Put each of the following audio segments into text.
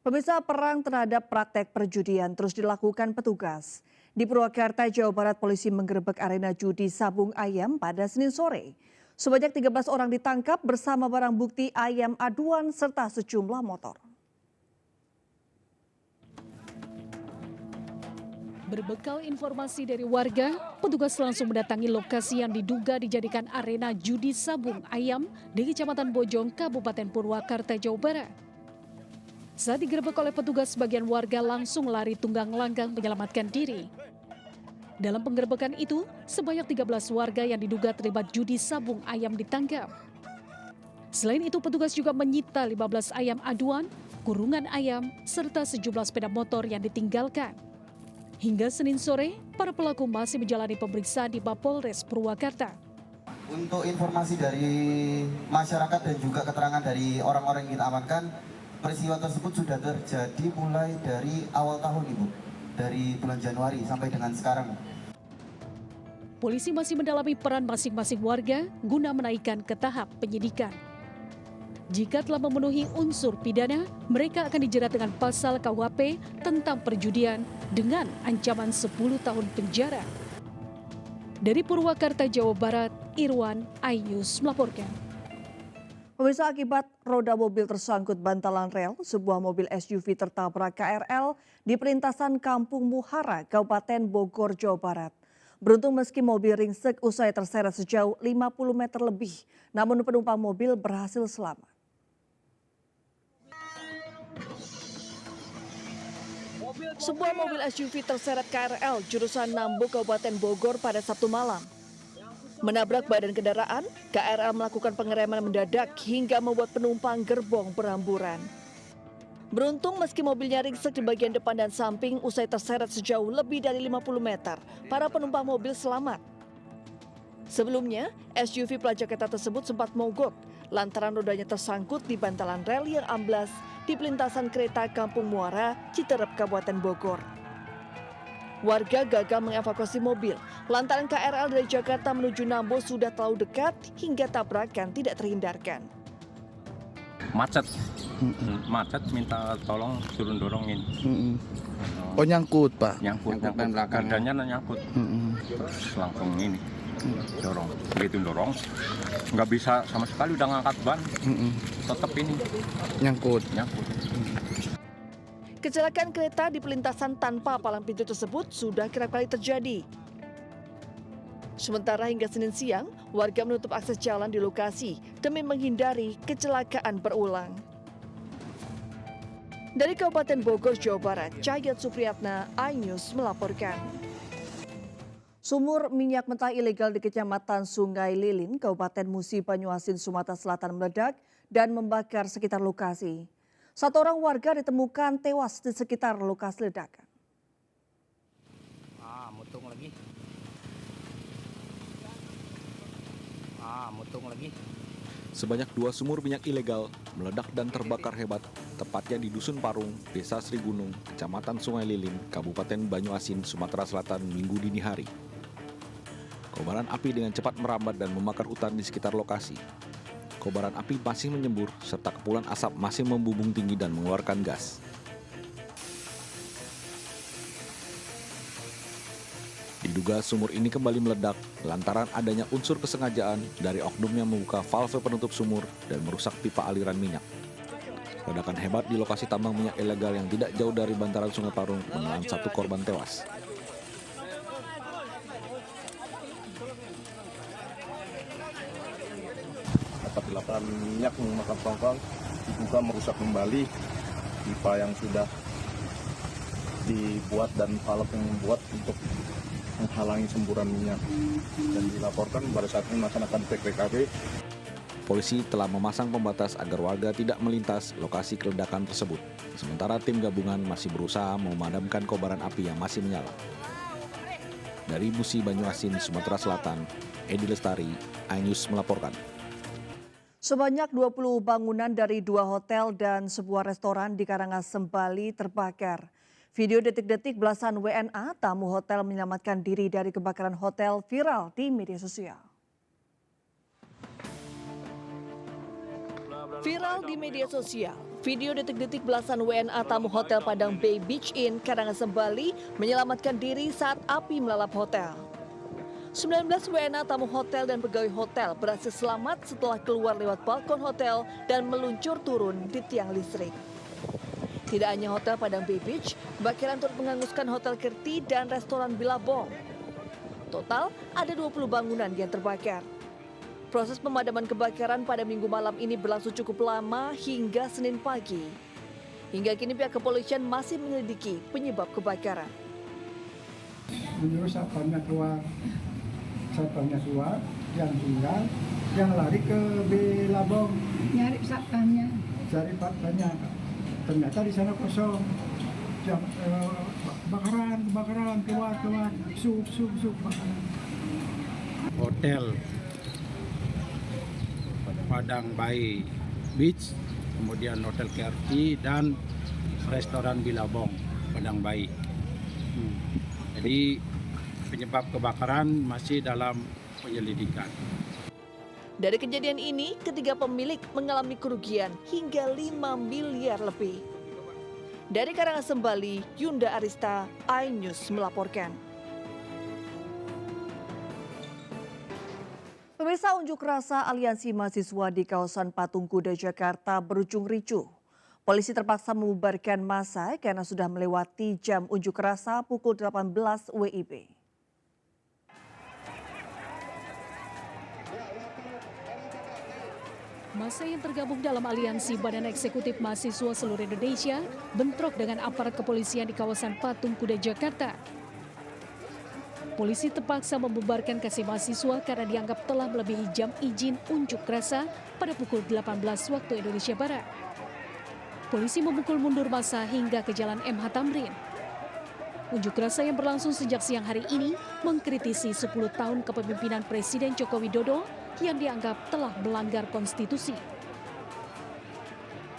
Pemirsa, perang terhadap praktek perjudian terus dilakukan petugas. Di Purwakarta, Jawa Barat, polisi menggerebek arena judi Sabung Ayam pada Senin sore. Sebanyak 13 orang ditangkap bersama barang bukti ayam aduan serta sejumlah motor. Berbekal informasi dari warga, petugas langsung mendatangi lokasi yang diduga dijadikan arena judi Sabung Ayam di Kecamatan Bojong, Kabupaten Purwakarta, Jawa Barat. Saat digerebek oleh petugas, sebagian warga langsung lari tunggang langgang menyelamatkan diri. Dalam penggerebekan itu, sebanyak 13 warga yang diduga terlibat judi Sabung Ayam ditangkap. Selain itu, petugas juga menyita 15 ayam aduan, kurungan ayam, serta sejumlah sepeda motor yang ditinggalkan. Hingga Senin sore, para pelaku masih menjalani pemeriksaan di Mapolres Purwakarta. Untuk informasi dari masyarakat dan juga keterangan dari orang-orang yang kita amankan, peristiwa tersebut sudah terjadi mulai dari awal tahun, Ibu. Dari bulan Januari sampai dengan sekarang. Polisi masih mendalami peran masing-masing warga guna menaikkan ke tahap penyidikan. Jika telah memenuhi unsur pidana, mereka akan dijerat dengan pasal KUHP tentang perjudian dengan ancaman 10 tahun penjara. Dari Purwakarta, Jawa Barat, Irwan Ainus melaporkan. Pemirsa, akibat roda mobil tersangkut bantalan rel, sebuah mobil SUV tertabrak KRL di perlintasan Kampung Muhara, Kabupaten Bogor, Jawa Barat. Beruntung meski mobil ringsek usai terseret sejauh 50 meter lebih, namun penumpang mobil berhasil selamat. Sebuah mobil SUV terseret KRL jurusan Nambo, Kabupaten Bogor pada Sabtu malam. Menabrak badan kendaraan, KRL melakukan pengereman mendadak hingga membuat penumpang gerbong beramburan. Beruntung meski mobilnya ringsek di bagian depan dan samping usai terseret sejauh lebih dari 50 meter, para penumpang mobil selamat. Sebelumnya, SUV pelajar kereta tersebut sempat mogok lantaran rodanya tersangkut di bantalan rel yang amblas di pelintasan kereta Kampung Muara, Citerep, Kabupaten Bogor. Warga gagal mengevakuasi mobil lantaran KRL dari Jakarta menuju Nambo sudah terlalu dekat hingga tabrakan tidak terhindarkan. Macet minta tolong turun dorongin. Oh, nyangkut Pak? Nyangkut badannya nyangkut. Terus langsung ini dorong, begitu dorong nggak bisa sama sekali udah ngangkat ban, tetap ini nyangkut. Kecelakaan kereta di pelintasan tanpa palang pintu tersebut sudah kerap kali terjadi. Sementara hingga Senin siang, warga menutup akses jalan di lokasi demi menghindari kecelakaan berulang. Dari Kabupaten Bogor, Jawa Barat, Cahayat Supriyatna, iNews melaporkan. Sumur minyak mentah ilegal di Kecamatan Sungai Lilin, Kabupaten Musi Banyuasin, Sumatera Selatan meledak dan membakar sekitar lokasi. Satu orang warga ditemukan tewas di sekitar lokasi ledakan. Mutung lagi. Sebanyak 2 sumur minyak ilegal meledak dan terbakar hebat, tepatnya di Dusun Parung, Desa Sri Gunung, Kecamatan Sungai Lilin, Kabupaten Banyuasin, Sumatera Selatan, Minggu dini hari. Kobaran api dengan cepat merambat dan membakar hutan di sekitar lokasi. Kobaran api masih menyembur serta kepulan asap masih membumbung tinggi dan mengeluarkan gas. Diduga sumur ini kembali meledak lantaran adanya unsur kesengajaan dari oknum yang membuka valve penutup sumur dan merusak pipa aliran minyak. Ledakan hebat di lokasi tambang minyak ilegal yang tidak jauh dari bantaran Sungai Parung menelan 1 korban tewas. Dapat minyak menggunakan tongkang diduga merusak kembali pipa yang sudah dibuat dan valve yang dibuat untuk menghalangi semburan minyak, dan dilaporkan pada saat ini melaksanakan PKP. Polisi telah memasang pembatas agar warga tidak melintas lokasi keledakan tersebut. Sementara tim gabungan masih berusaha memadamkan kobaran api yang masih menyala. Dari Musi Banyuasin, Sumatera Selatan, Edi Lestari, iNews melaporkan. Sebanyak 20 bangunan dari 2 hotel dan sebuah restoran di Karangasem, Bali terbakar. Video detik-detik belasan WNA tamu hotel menyelamatkan diri dari kebakaran hotel viral di media sosial. Viral di media sosial, video detik-detik belasan WNA tamu Hotel Padang Bay Beach Inn, Karangasem, Bali menyelamatkan diri saat api melalap hotel. 19 WNA tamu hotel dan pegawai hotel berhasil selamat setelah keluar lewat balkon hotel dan meluncur turun di tiang listrik. Tidak hanya Hotel Padang Bay Beach, kebakaran turut menghanguskan Hotel Kirti dan restoran Billabong. Total ada 20 bangunan yang terbakar. Proses pemadaman kebakaran pada Minggu malam ini berlangsung cukup lama hingga Senin pagi. Hingga kini pihak kepolisian masih menyelidiki penyebab kebakaran. Menyuruh satpamnya keluar, yang tinggal, yang lari ke Billabong. Nyari satpamnya. Cari satpamnya, ternyata di sana kosong. Kebakaran, keluar, sup, bakaran. Hotel Padang Bay Beach, kemudian Hotel Kirti dan restoran Billabong Padang Bay. Jadi penyebab kebakaran masih dalam penyelidikan. Dari kejadian ini, ketiga pemilik mengalami kerugian hingga 5 miliar lebih. Dari Karangasem, Bali, Yunda Arista, iNews melaporkan. Pemirsa, unjuk rasa aliansi mahasiswa di kawasan Patung Kuda, Jakarta berujung ricuh. Polisi terpaksa membubarkan massa karena sudah melewati jam unjuk rasa pukul 18 WIB. Massa yang tergabung dalam aliansi Badan Eksekutif Mahasiswa Seluruh Indonesia bentrok dengan aparat kepolisian di kawasan Patung Kuda, Jakarta. Polisi terpaksa membubarkan kasih mahasiswa karena dianggap telah melebihi jam izin unjuk rasa pada pukul 18 waktu Indonesia Barat. Polisi memukul mundur massa hingga ke Jalan MH Tamrin. Unjuk rasa yang berlangsung sejak siang hari ini mengkritisi 10 tahun kepemimpinan Presiden Joko Widodo yang dianggap telah melanggar konstitusi.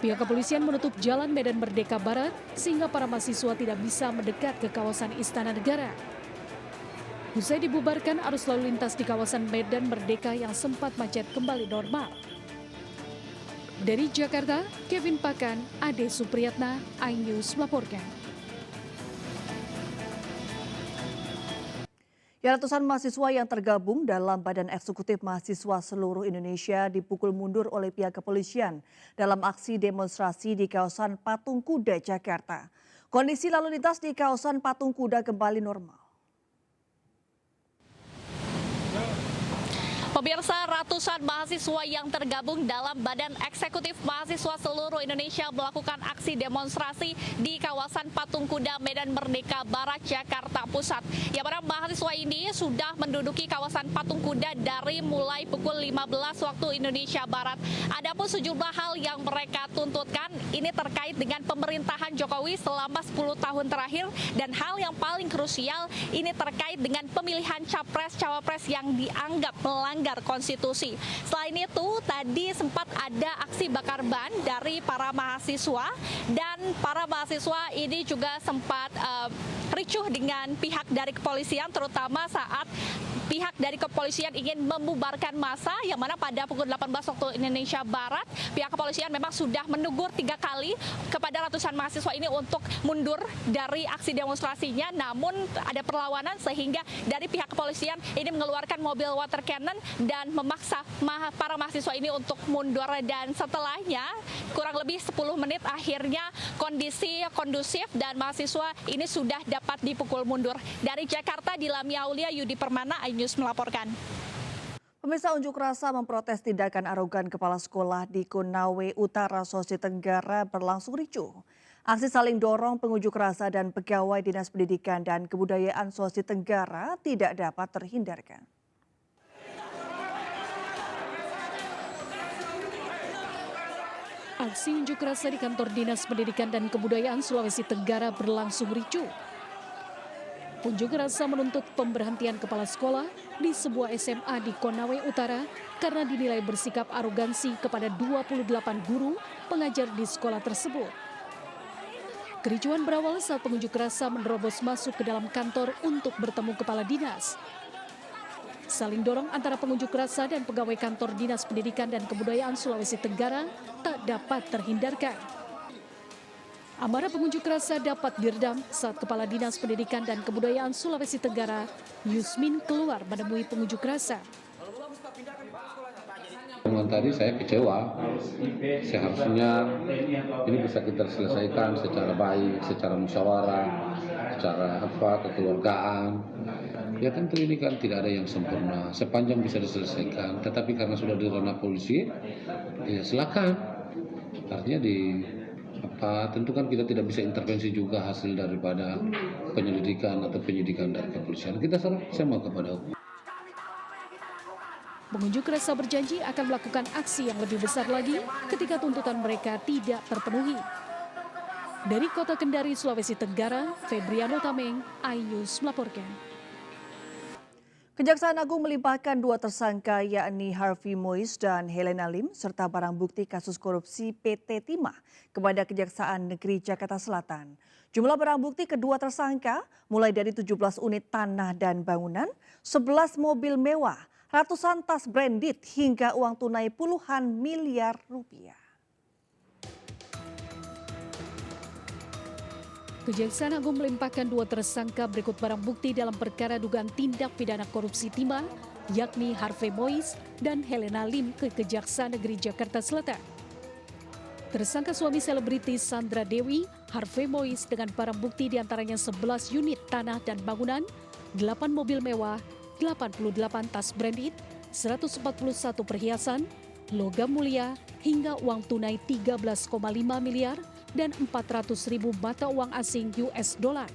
Pihak kepolisian menutup Jalan Medan Merdeka Barat sehingga para mahasiswa tidak bisa mendekat ke kawasan Istana Negara. Usai dibubarkan, arus lalu lintas di kawasan Medan Merdeka yang sempat macet kembali normal. Dari Jakarta, Kevin Pakan, Ade Supriyatna, iNews melaporkan. Ratusan mahasiswa yang tergabung dalam Badan Eksekutif Mahasiswa Seluruh Indonesia dipukul mundur oleh pihak kepolisian dalam aksi demonstrasi di kawasan Patung Kuda, Jakarta. Kondisi lalu lintas di kawasan Patung Kuda kembali normal. Pemirsa, ratusan mahasiswa yang tergabung dalam Badan Eksekutif Mahasiswa Seluruh Indonesia melakukan aksi demonstrasi di kawasan Patung Kuda Medan Merdeka Barat, Jakarta Pusat. Yang mana mahasiswa ini sudah menduduki kawasan Patung Kuda dari mulai pukul 15 waktu Indonesia Barat. Adapun sejumlah hal yang mereka tuntutkan ini terkait dengan pemerintahan Jokowi selama 10 tahun terakhir, dan hal yang paling krusial ini terkait dengan pemilihan capres-cawapres yang dianggap melanggar konstitusi. Selain itu, tadi sempat ada aksi bakar ban dari para mahasiswa, dan para mahasiswa ini juga sempat ricuh dengan pihak dari kepolisian, terutama saat pihak dari kepolisian ingin membubarkan massa, yang mana pada pukul 18 waktu Indonesia Barat, pihak kepolisian memang sudah menegur 3 kali kepada ratusan mahasiswa ini untuk mundur dari aksi demonstrasinya, namun ada perlawanan sehingga dari pihak kepolisian ini mengeluarkan mobil water cannon dan memaksa para mahasiswa ini untuk mundur, dan setelahnya kurang lebih 10 menit akhirnya kondisi kondusif dan mahasiswa ini sudah dapat dipukul mundur. Dari Jakarta, Dilamia Aulia, Yudi Permana, iNews melaporkan. Pemirsa, unjuk rasa memprotes tindakan arogan kepala sekolah di Konawe Utara, Sulawesi Tenggara berlangsung ricuh. Aksi saling dorong pengunjuk rasa dan pegawai Dinas Pendidikan dan Kebudayaan Sulawesi Tenggara tidak dapat terhindarkan. Aksi unjuk rasa di kantor Dinas Pendidikan dan Kebudayaan Sulawesi Tenggara berlangsung ricuh. Unjuk rasa menuntut pemberhentian kepala sekolah di sebuah SMA di Konawe Utara karena dinilai bersikap arogansi kepada 28 guru pengajar di sekolah tersebut. Kericuan berawal saat pengunjuk rasa menerobos masuk ke dalam kantor untuk bertemu kepala dinas. saling dorong antara pengunjuk rasa dan pegawai kantor Dinas Pendidikan dan Kebudayaan Sulawesi Tenggara tak dapat terhindarkan. Amarah pengunjuk rasa dapat diredam saat Kepala Dinas Pendidikan dan Kebudayaan Sulawesi Tenggara, Yusmin, keluar menemui pengunjuk rasa. Dengan tadi saya kecewa, seharusnya ini bisa kita selesaikan secara baik, secara musyawarah, secara kekeluargaan. Ya tentu ini kan tidak ada yang sempurna, sepanjang bisa diselesaikan. Tetapi karena sudah di ranah polisi, ya silakan. Artinya tentu kan kita tidak bisa intervensi juga hasil daripada penyelidikan atau penyidikan dari kepolisian. Kita serahkan sama kepada hukum. Pengunjuk rasa berjanji akan melakukan aksi yang lebih besar lagi ketika tuntutan mereka tidak terpenuhi. Dari Kota Kendari, Sulawesi Tenggara, Febriano Tameng, iNews melaporkan. Kejaksaan Agung melimpahkan 2 tersangka yakni Harvey Mois dan Helena Lim serta barang bukti kasus korupsi PT Timah kepada Kejaksaan Negeri Jakarta Selatan. Jumlah barang bukti kedua tersangka mulai dari 17 unit tanah dan bangunan, 11 mobil mewah, ratusan tas branded hingga uang tunai puluhan miliar rupiah. Kejaksaan Agung melimpahkan 2 tersangka berikut barang bukti dalam perkara dugaan tindak pidana korupsi timah, yakni Harvey Mois dan Helena Lim ke Kejaksaan Negeri Jakarta Selatan. Tersangka suami selebritis Sandra Dewi, Harvey Mois dengan barang bukti diantaranya 11 unit tanah dan bangunan, 8 mobil mewah, 88 tas branded, 141 perhiasan, logam mulia, hingga uang tunai 13,5 miliar dan 400.000 mata uang asing US dollar.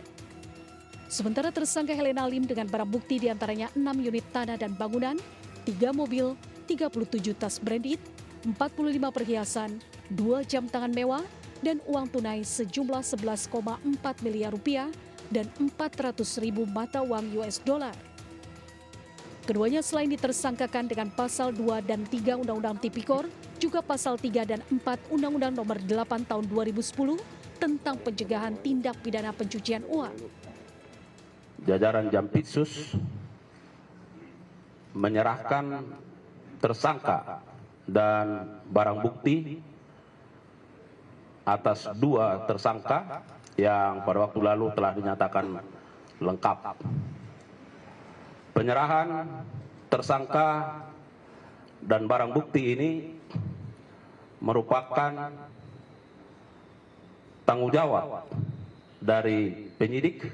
Sementara tersangka Helena Lim dengan barang bukti diantaranya 6 unit tanah dan bangunan, 3 mobil, 37 tas branded, 45 perhiasan, 2 jam tangan mewah, dan uang tunai sejumlah 11,4 miliar rupiah dan 400.000 mata uang US dollar. Keduanya selain ditersangkakan dengan pasal 2 dan 3 Undang-Undang Tipikor, juga pasal 3 dan 4 Undang-Undang Nomor 8 Tahun 2010 tentang pencegahan tindak pidana pencucian uang. Jajaran Jampitsus menyerahkan tersangka dan barang bukti atas 2 tersangka yang pada waktu lalu telah dinyatakan lengkap. Penyerahan tersangka dan barang bukti ini merupakan tanggung jawab dari penyidik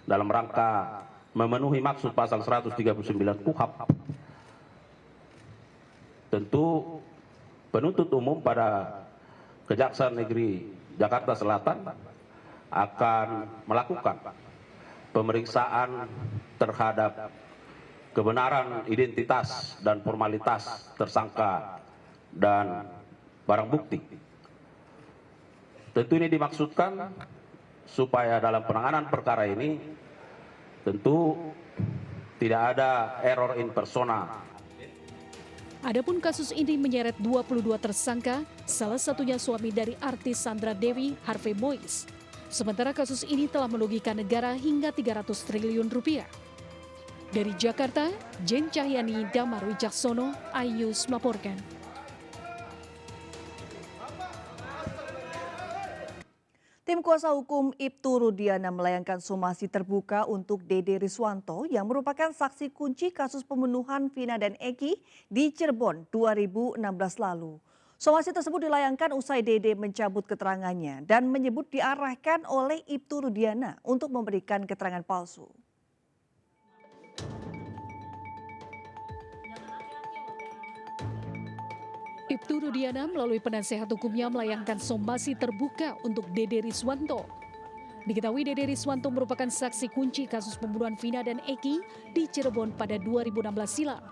dalam rangka memenuhi maksud pasal 139 KUHP. Tentu penuntut umum pada Kejaksaan Negeri Jakarta Selatan akan melakukan pemeriksaan terhadap kebenaran identitas dan formalitas tersangka dan barang bukti. Tentu ini dimaksudkan supaya dalam penanganan perkara ini tentu tidak ada error in persona. Adapun kasus ini menyeret 22 tersangka, salah satunya suami dari artis Sandra Dewi, Harvey Mois. Sementara kasus ini telah merugikan negara hingga 300 triliun rupiah. Dari Jakarta, Jen Cahyani, Damar Wijaksono, iNews melaporkan. Tim kuasa hukum Ibtu Rudiana melayangkan somasi terbuka untuk Dede Riswanto yang merupakan saksi kunci kasus pembunuhan Vina dan Eki di Cirebon 2016 lalu. Somasi tersebut dilayangkan usai Dede mencabut keterangannya dan menyebut diarahkan oleh Ibtu Rudiana untuk memberikan keterangan palsu. Ibtu Rudiana melalui penasehat hukumnya melayangkan somasi terbuka untuk Dede Riswanto. Diketahui Dede Riswanto merupakan saksi kunci kasus pembunuhan Vina dan Eki di Cirebon pada 2016 silam.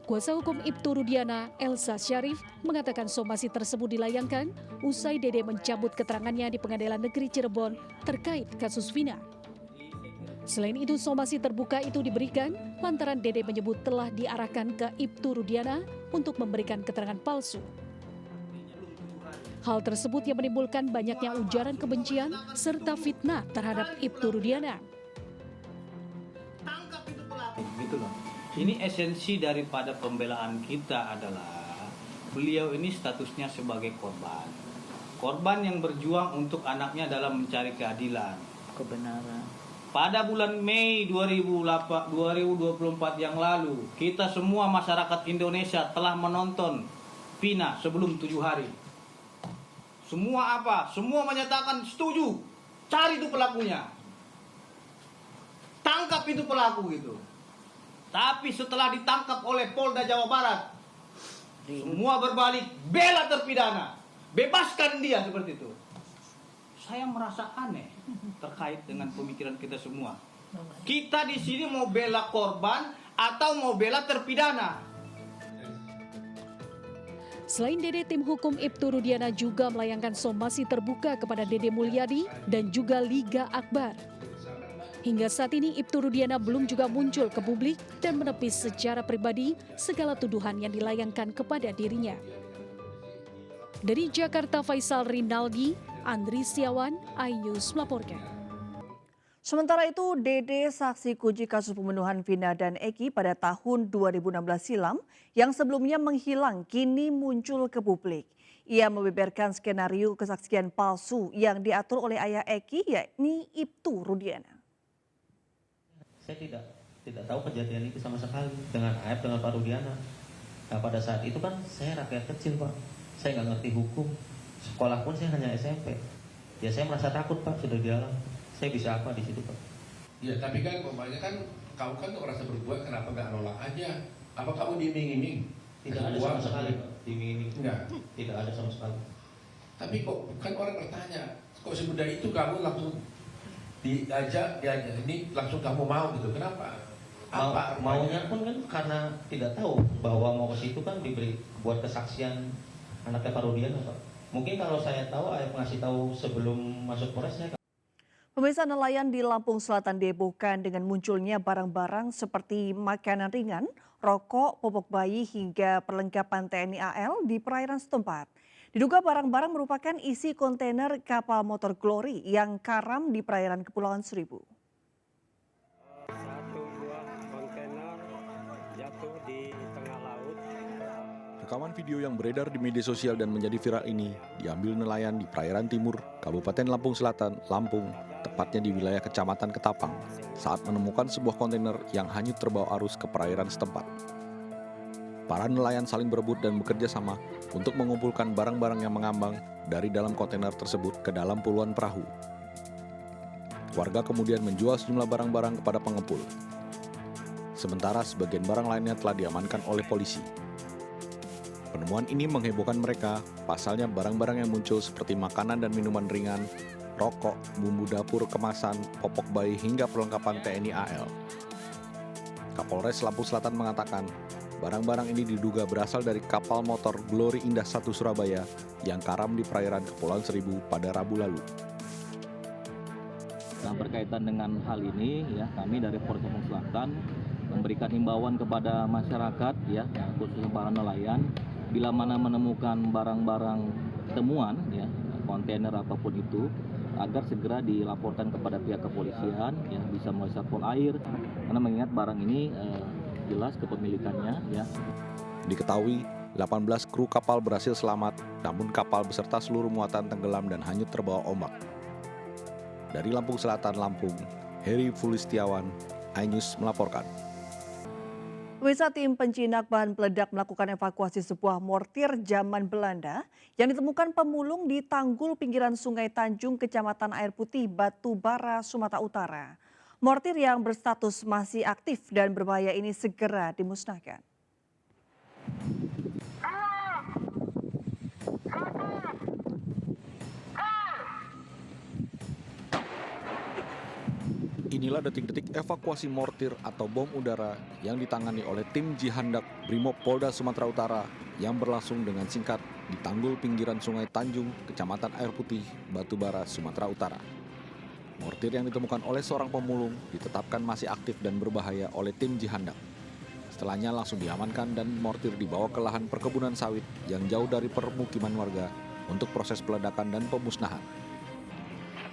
Kuasa hukum Ibtu Rudiana, Elsa Syarif, mengatakan somasi tersebut dilayangkan usai Dede mencabut keterangannya di Pengadilan Negeri Cirebon terkait kasus Vina. Selain itu, somasi terbuka itu diberikan lantaran Dede menyebut telah diarahkan ke Ibtu Rudiana untuk memberikan keterangan palsu. Hal tersebut yang menimbulkan banyaknya ujaran kebencian serta fitnah terhadap Ibtu Rudiana. lewatin gitu loh. Ini esensi daripada pembelaan kita adalah beliau ini statusnya sebagai korban. Korban yang berjuang untuk anaknya dalam mencari keadilan, kebenaran. Pada bulan Mei 2024 yang lalu, kita semua masyarakat Indonesia telah menonton Vina sebelum 7 hari. Semua apa? Semua menyatakan setuju. Cari itu pelakunya. Tangkap itu pelaku gitu. Tapi setelah ditangkap oleh Polda Jawa Barat, semua berbalik, bela terpidana, bebaskan dia, seperti itu. Saya merasa aneh terkait dengan pemikiran kita semua. Kita di sini mau bela korban atau mau bela terpidana? Selain Dede, tim hukum Ibtu Rudiana juga melayangkan somasi terbuka kepada Dede Mulyadi dan juga Liga Akbar. Hingga saat ini Ibtu Rudiana belum juga muncul ke publik dan menepis secara pribadi segala tuduhan yang dilayangkan kepada dirinya. Dari Jakarta, Faisal Rinaldi, Andri Setiawan, iNews melaporkan. Sementara itu, Dede, saksi kunci kasus pembunuhan Vina dan Eki pada tahun 2016 silam yang sebelumnya menghilang kini muncul ke publik. Ia membeberkan skenario kesaksian palsu yang diatur oleh ayah Eki, yakni Ibtu Rudiana. Saya tidak tahu kejadian itu sama sekali dengan Aep, dengan Pak Rudiana. Nah, pada saat itu kan saya rakyat kecil, Pak. Saya nggak ngerti hukum. Sekolah pun saya hanya SMP. Ya saya merasa takut, Pak, sudah di dalam. Saya bisa apa di situ, Pak? Ya, tapi kan umpamanya kan kamu kan tuh merasa berbuat, kenapa nggak nolak aja? Apa kamu diiming-iming? Tidak ada sama sekali, Pak. Diiming-iming. Enggak. Tidak ada sama sekali. Tapi kok kan orang bertanya, kok semudah itu kamu langsung diajak ini langsung kamu mau gitu, kenapa? Maunya pun kan karena tidak tahu bahwa mau ke situ kan diberi buat kesaksian anaknya Pak Rudiana, Pak. Mungkin kalau saya tahu, ayah ngasih tahu sebelum masuk Polres. Pemirsa, nelayan di Lampung Selatan dihebohkan dengan munculnya barang-barang seperti makanan ringan, rokok, popok bayi hingga perlengkapan TNI AL di perairan setempat. Diduga barang-barang merupakan isi kontainer kapal motor Glory yang karam di perairan Kepulauan Seribu. Satu buah kontainer jatuh di tengah laut. Rekaman video yang beredar di media sosial dan menjadi viral ini diambil nelayan di perairan timur, Kabupaten Lampung Selatan, Lampung, tepatnya di wilayah Kecamatan Ketapang, saat menemukan sebuah kontainer yang hanyut terbawa arus ke perairan setempat. Para nelayan saling berebut dan bekerja sama untuk mengumpulkan barang-barang yang mengambang dari dalam kontainer tersebut ke dalam puluhan perahu. Warga kemudian menjual sejumlah barang-barang kepada pengepul. Sementara sebagian barang lainnya telah diamankan oleh polisi. Penemuan ini menghebohkan mereka, pasalnya barang-barang yang muncul seperti makanan dan minuman ringan, rokok, bumbu dapur kemasan, popok bayi hingga perlengkapan TNI AL. Kapolres Lampung Selatan mengatakan, barang-barang ini diduga berasal dari kapal motor Glory Indah 1 Surabaya yang karam di perairan Kepulauan Seribu pada Rabu lalu. Nah, berkaitan dengan hal ini, ya, kami dari Polres Lampung Selatan memberikan himbauan kepada masyarakat, ya, khususnya para nelayan, bila mana menemukan barang-barang temuan, ya, kontainer apapun itu, agar segera dilaporkan kepada pihak kepolisian, ya, bisa melalui Satpol Air, karena mengingat barang ini jelas kepemilikannya, ya. Diketahui 18 kru kapal berhasil selamat, namun kapal beserta seluruh muatan tenggelam dan hanyut terbawa ombak. Dari Lampung Selatan, Lampung, Heri Fulistiawan, iNews melaporkan. Pemirsa, tim penjinak bahan peledak melakukan evakuasi sebuah mortir zaman Belanda yang ditemukan pemulung di tanggul pinggiran Sungai Tanjung, Kecamatan Air Putih, Batubara, Sumatera Utara. Mortir yang berstatus masih aktif dan berbahaya ini segera dimusnahkan. Inilah detik-detik evakuasi mortir atau bom udara yang ditangani oleh tim Jihandak Brimob Polda Sumatera Utara yang berlangsung dengan singkat di tanggul pinggiran Sungai Tanjung, Kecamatan Air Putih, Batubara, Sumatera Utara. Mortir yang ditemukan oleh seorang pemulung ditetapkan masih aktif dan berbahaya oleh tim Jihandak. Setelahnya langsung diamankan dan mortir dibawa ke lahan perkebunan sawit yang jauh dari permukiman warga untuk proses peledakan dan pemusnahan.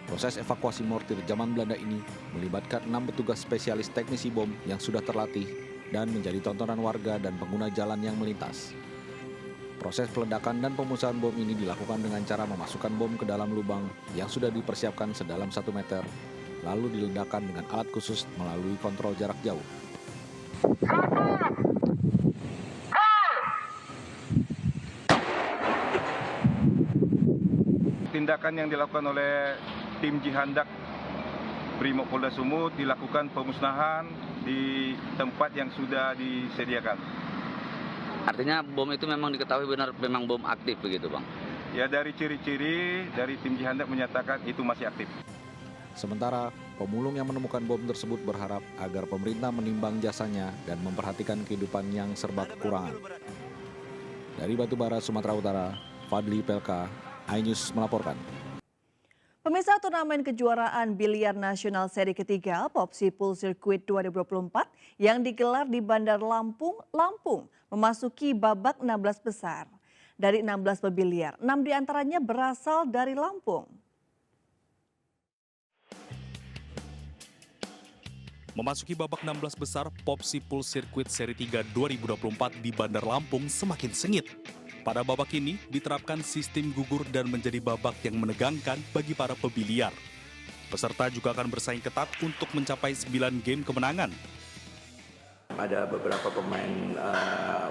Proses evakuasi mortir zaman Belanda ini melibatkan 6 petugas spesialis teknisi bom yang sudah terlatih dan menjadi tontonan warga dan pengguna jalan yang melintas. Proses peledakan dan pemusnahan bom ini dilakukan dengan cara memasukkan bom ke dalam lubang yang sudah dipersiapkan sedalam 1 meter, lalu diledakkan dengan alat khusus melalui kontrol jarak jauh. Tindakan yang dilakukan oleh tim Jihandak Brimopolda Sumut dilakukan pemusnahan di tempat yang sudah disediakan. Artinya bom itu memang diketahui benar memang bom aktif begitu, Bang? Ya, dari ciri-ciri dari tim Jihandak menyatakan itu masih aktif. Sementara pemulung yang menemukan bom tersebut berharap agar pemerintah menimbang jasanya dan memperhatikan kehidupan yang serba kekurangan. Dari Batubara, Sumatera Utara, Fadli Pelka, iNews melaporkan. Pemirsa, turnamen kejuaraan biliar nasional seri ketiga Popsi Pool Circuit 2024 yang digelar di Bandar Lampung, memasuki babak 16 besar. Dari 16 pebiliar, 6 diantaranya berasal dari Lampung. Memasuki babak 16 besar, Popsi Pool Circuit seri 3 2024 di Bandar Lampung semakin sengit. Pada babak ini diterapkan sistem gugur dan menjadi babak yang menegangkan bagi para pebiliar. Peserta juga akan bersaing ketat untuk mencapai 9 game kemenangan. Ada beberapa pemain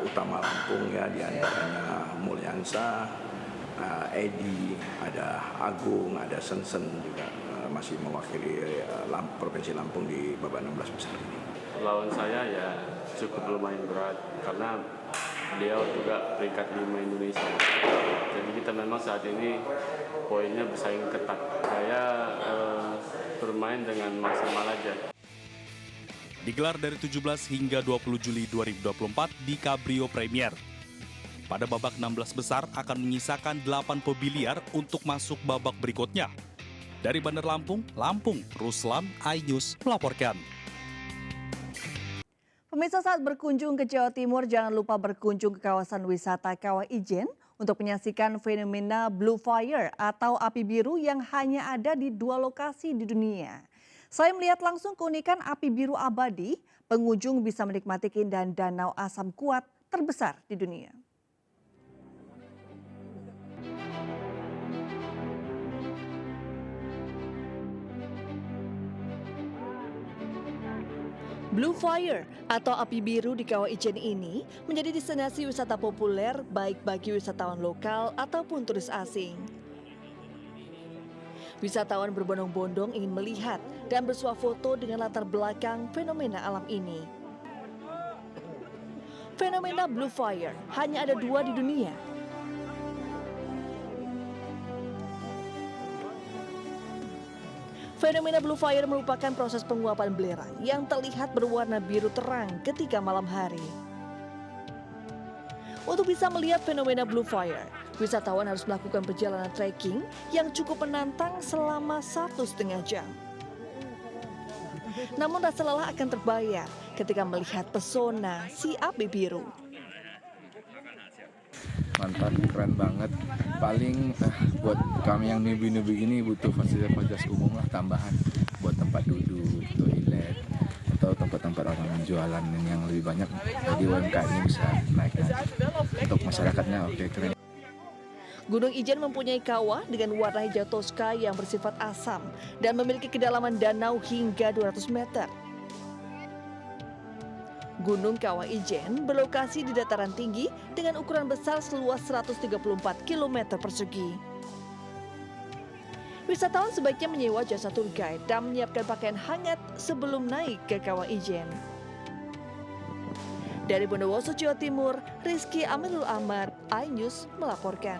utama Lampung ya, diantaranya Mulyansa, Edi, ada Agung, ada Sensen juga masih mewakili Provinsi Lampung di babak 16 besar ini. Lawan saya ya cukup lumayan berat karena beliau juga peringkat 5 Indonesia. Jadi kita memang saat ini poinnya bersaing ketat. Saya bermain dengan maksimal aja. Digelar dari 17 hingga 20 Juli 2024 di Cabrio Premier. Pada babak 16 besar akan menyisakan 8 pebiliar untuk masuk babak berikutnya. Dari Bandar Lampung, Ruslan, iNews melaporkan. Pemirsa, saat berkunjung ke Jawa Timur, jangan lupa berkunjung ke kawasan wisata Kawah Ijen untuk menyaksikan fenomena Blue Fire atau api biru yang hanya ada di 2 lokasi di dunia. Selain melihat langsung keunikan api biru abadi, pengunjung bisa menikmati keindahan danau asam kuat terbesar di dunia. Blue Fire atau api biru di Kawah Ijen ini menjadi destinasi wisata populer baik bagi wisatawan lokal ataupun turis asing. Wisatawan berbondong-bondong ingin melihat dan bersuah foto dengan latar belakang fenomena alam ini. Fenomena Blue Fire hanya ada 2 di dunia. Fenomena Blue Fire merupakan proses penguapan belerang yang terlihat berwarna biru terang ketika malam hari. Untuk bisa melihat fenomena Blue Fire, wisatawan harus melakukan perjalanan trekking yang cukup menantang selama 1,5 jam. Namun rasa lelah akan terbayar ketika melihat pesona si api biru. Mantap, keren banget. Paling buat kami yang newbie ini butuh fasilitas umum lah tambahan buat tempat duduk, toilet, atau tempat-tempat orang jualan yang lebih banyak. Jadi UMKM ini bisa naik lagi. Untuk masyarakatnya oke, keren. Gunung Ijen mempunyai kawah dengan warna hijau toska yang bersifat asam dan memiliki kedalaman danau hingga 200 meter. Gunung Kawah Ijen berlokasi di dataran tinggi dengan ukuran besar seluas 134 km persegi. Wisatawan sebaiknya menyewa jasa tour guide dan menyiapkan pakaian hangat sebelum naik ke Kawah Ijen. Dari Bondowoso, Jawa Timur, Rizky Amirul Ahmad, iNews melaporkan.